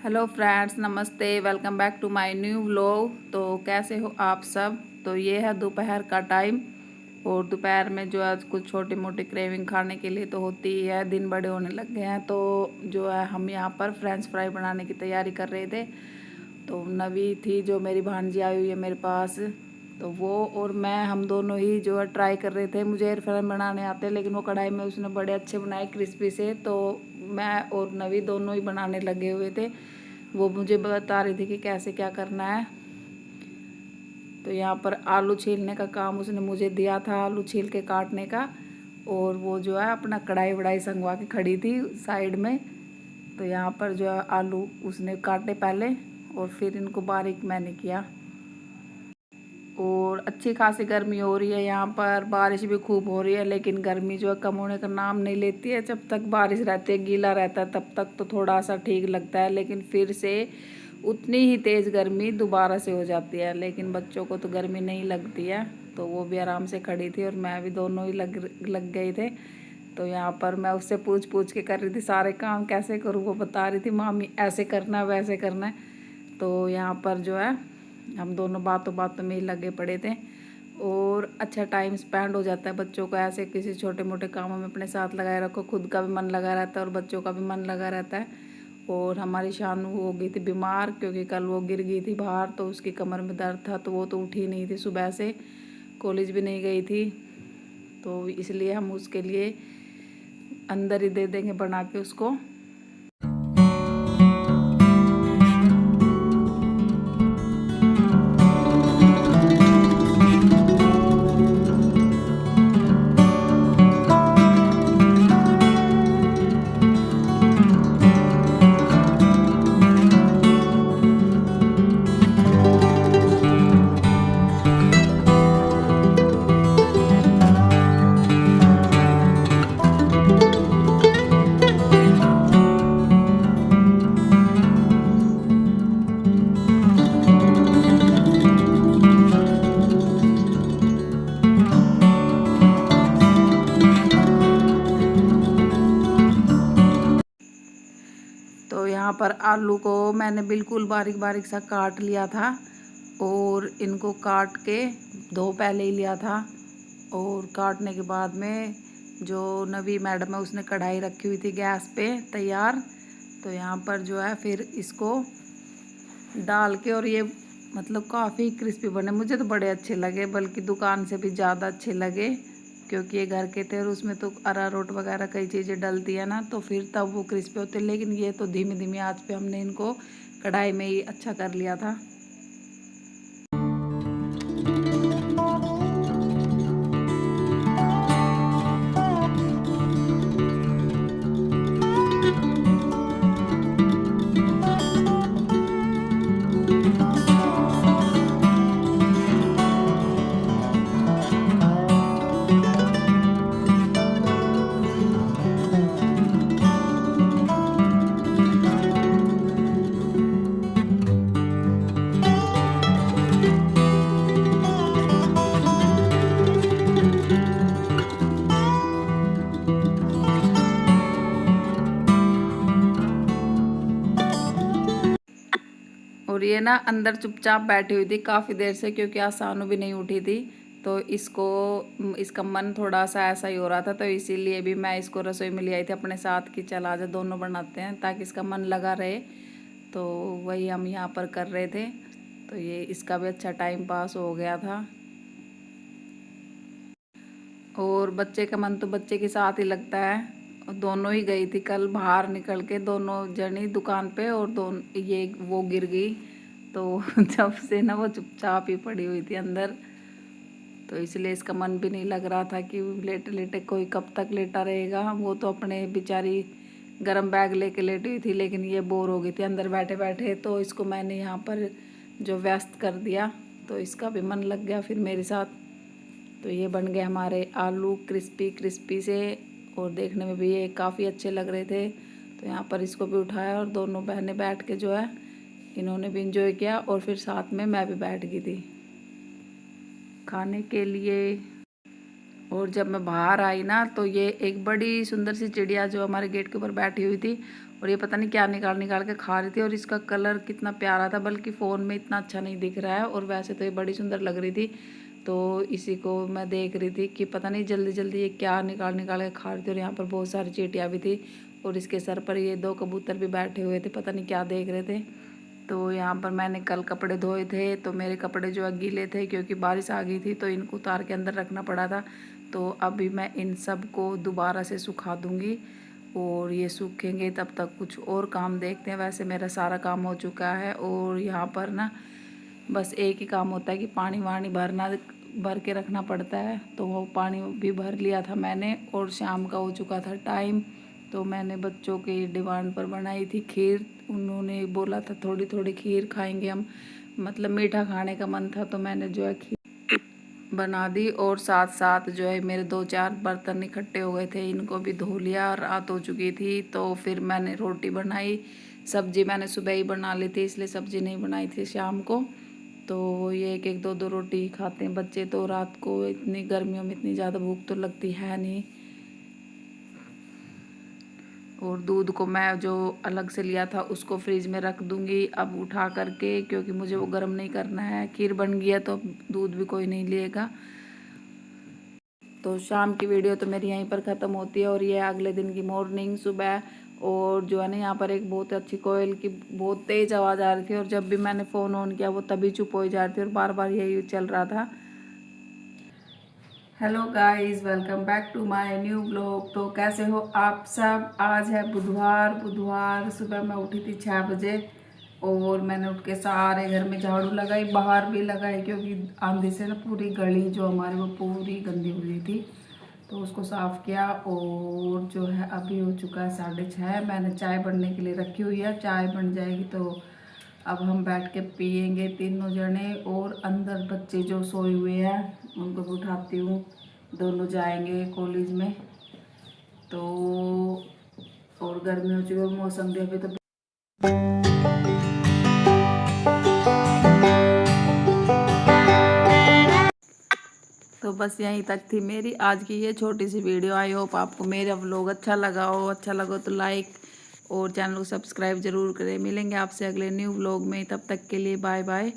Hello friends, नमस्ते। Welcome back to my new vlog. तो कैसे हो आप सब। तो ये है दोपहर का टाइम और दोपहर में जो है कुछ छोटी मोटी क्रेविंग खाने के लिए तो होती ही है। दिन बड़े होने लग गए हैं तो जो है हम यहाँ पर फ्रेंच फ्राई बनाने की तैयारी कर रहे थे। तो नवी थी जो मेरी भांजी आई हुई है मेरे पास, तो वो और मैं हम दोनों ही जो है ट्राई कर रहे थे। मुझे एयर फ्राई बनाने आते हैं लेकिन वो कढ़ाई में उसने बड़े अच्छे बनाए क्रिस्पी से, तो मैं और नवी दोनों ही बनाने लगे हुए थे। वो मुझे बता रही थी कि कैसे क्या करना है। तो यहाँ पर आलू छीलने का काम उसने मुझे दिया था, आलू छील के काटने का। और वो जो है अपना कढ़ाई वढ़ाई संगवा के खड़ी थी साइड में। तो यहाँ पर जो है आलू उसने काटे पहले और फिर इनको बारीक मैंने किया। और अच्छी खासी गर्मी हो रही है यहाँ पर, बारिश भी खूब हो रही है लेकिन गर्मी जो है कम होने का नाम नहीं लेती है। जब तक बारिश रहती है, गीला रहता है, तब तक तो थोड़ा सा ठीक लगता है, लेकिन फिर से उतनी ही तेज़ गर्मी दोबारा से हो जाती है। लेकिन बच्चों को तो गर्मी नहीं लगती है, तो वो भी आराम से खड़ी थी और मैं भी, दोनों ही लग गए थे। तो यहाँ पर मैं उससे पूछ पूछ के कर रही थी सारे काम कैसे करूँ। वो बता रही थी मामी ऐसे करना है वैसे करना है। तो यहाँ पर जो है हम दोनों बातों बातों में ही लगे पड़े थे और अच्छा टाइम स्पेंड हो जाता है। बच्चों को ऐसे किसी छोटे मोटे कामों में अपने साथ लगाए रखो, खुद का भी मन लगा रहता है और बच्चों का भी मन लगा रहता है। और हमारी शानू हो गई थी बीमार क्योंकि कल वो गिर गई थी बाहर, तो उसकी कमर में दर्द था, तो वो तो उठी नहीं थी सुबह से, कॉलेज भी नहीं गई थी। तो इसलिए हम उसके लिए अंदर ही दे देंगे बना के उसको। तो यहाँ पर आलू को मैंने बिल्कुल बारीक बारीक सा काट लिया था और इनको काट के धो पहले ही लिया था। और काटने के बाद में जो नवी मैडम है उसने कढ़ाई रखी हुई थी गैस पे तैयार। तो यहाँ पर जो है फिर इसको डाल के, और ये मतलब काफ़ी क्रिस्पी बने, मुझे तो बड़े अच्छे लगे, बल्कि दुकान से भी ज़्यादा अच्छे लगे क्योंकि ये घर के थे और उसमें तो अरारोट वगैरह कई चीज़ें डलती है ना, तो फिर तब वो क्रिस्पी होते। लेकिन ये तो धीमी धीमी आंच पे हमने इनको कढ़ाई में ही अच्छा कर लिया था। और ये ना अंदर चुपचाप बैठी हुई थी काफ़ी देर से क्योंकि आसानू भी नहीं उठी थी। तो इसका मन थोड़ा सा ऐसा ही हो रहा था, तो इसीलिए भी मैं इसको रसोई में ले आई थी अपने साथ कि चल आजा दोनों बनाते हैं ताकि इसका मन लगा रहे। तो वही हम यहाँ पर कर रहे थे। तो ये इसका भी अच्छा टाइम पास हो गया था। और बच्चे का मन तो बच्चे के साथ ही लगता है। दोनों ही गई थी कल बाहर निकल के, दोनों जनी दुकान पे, और दोनों ये वो गिर गई। तो जब से ना वो चुपचाप ही पड़ी हुई थी अंदर, तो इसलिए इसका मन भी नहीं लग रहा था कि लेटे लेटे कोई कब तक लेटा रहेगा। वो तो अपने बेचारी गरम बैग लेके लेटी हुई थी, लेकिन ये बोर हो गई थी अंदर बैठे बैठे, तो इसको मैंने यहाँ पर जो व्यस्त कर दिया, तो इसका भी मन लग गया फिर मेरे साथ। तो ये बन गए हमारे आलू क्रिस्पी क्रिस्पी से, और देखने में भी ये काफ़ी अच्छे लग रहे थे। तो यहाँ पर इसको भी उठाया और दोनों बहनें बैठ के जो है इन्होंने भी इंजॉय किया, और फिर साथ में मैं भी बैठ गई थी खाने के लिए। और जब मैं बाहर आई ना तो ये एक बड़ी सुंदर सी चिड़िया जो हमारे गेट के ऊपर बैठी हुई थी, और ये पता नहीं क्या निकाल निकाल के खा रही थी। और इसका कलर कितना प्यारा था, बल्कि फ़ोन में इतना अच्छा नहीं दिख रहा है, और वैसे तो ये बड़ी सुंदर लग रही थी। तो इसी को मैं देख रही थी कि पता नहीं जल्दी जल्दी ये क्या निकाल निकाल के खा रही थी। और यहाँ पर बहुत सारी चींटियाँ भी थी, और इसके सर पर ये 2 कबूतर भी बैठे हुए थे, पता नहीं क्या देख रहे थे। तो यहाँ पर मैंने कल कपड़े धोए थे, तो मेरे कपड़े जो है गीले थे क्योंकि बारिश आ गई थी, तो इनको उतार के अंदर रखना पड़ा था। तो अभी मैं इन सब को दोबारा से सुखा दूँगी, और ये सूखेंगे तब तक कुछ और काम देखते हैं। वैसे मेरा सारा काम हो चुका है, और यहाँ पर ना बस एक ही काम होता है कि पानी वानी भर के रखना पड़ता है। तो वो पानी भी भर लिया था मैंने, और शाम का हो चुका था टाइम। तो मैंने बच्चों की डिमांड पर बनाई थी खीर। उन्होंने बोला था थोड़ी थोड़ी खीर खाएंगे हम, मतलब मीठा खाने का मन था, तो मैंने जो है खीर बना दी। और साथ साथ जो है मेरे 2-4 बर्तन इकट्ठे हो गए थे, इनको भी धो लिया। रात हो चुकी थी, तो फिर मैंने रोटी बनाई। सब्जी मैंने सुबह ही बना ली थी, इसलिए सब्जी नहीं बनाई थी शाम को। तो ये एक एक 2-2 रोटी खाते हैं बच्चे, तो रात को इतनी गर्मियों में इतनी ज़्यादा भूख तो लगती है नहीं। और दूध को मैं जो अलग से लिया था उसको फ्रिज में रख दूंगी अब उठा करके, क्योंकि मुझे वो गर्म नहीं करना है। खीर बन गई है तो दूध भी कोई नहीं लेगा। तो शाम की वीडियो तो मेरी यहीं पर ख़त्म होती है, और ये अगले दिन की मॉर्निंग सुबह। और जो है ना यहाँ पर एक बहुत अच्छी कोयल की बहुत तेज़ आवाज़ आ रही थी, और जब भी मैंने फ़ोन ऑन किया वो तभी चुप हो जा रही थी, और बार बार यही चल रहा था। Hello guys, welcome back to my new blog. तो कैसे हो आप सब। आज है बुधवार सुबह मैं उठी थी 6 बजे, और मैंने उठ के सारे घर में झाड़ू लगाई, बाहर भी लगाई, क्योंकि आंधी से ना पूरी गली जो हमारी वो पूरी गंदी हुई थी। तो उसको साफ़ किया, और जो है अभी हो चुका है 6:30। मैंने चाय बनने के लिए रखी हुई है, चाय बन जाएगी तो अब हम बैठ के पियेंगे तीनों जने। और अंदर बच्चे जो सोए हुए हैं उनको भी उठाती हूँ, दोनों जाएंगे कॉलेज में। तो और गर्मी हो चुकी है, मौसम भी अभी तो बस यहीं तक थी मेरी आज की ये छोटी सी वीडियो। आई होप आपको मेरा व्लॉग अच्छा लगा हो। अच्छा लगा तो लाइक और चैनल को सब्सक्राइब जरूर करें। मिलेंगे आपसे अगले न्यू व्लॉग में, तब तक के लिए बाय बाय।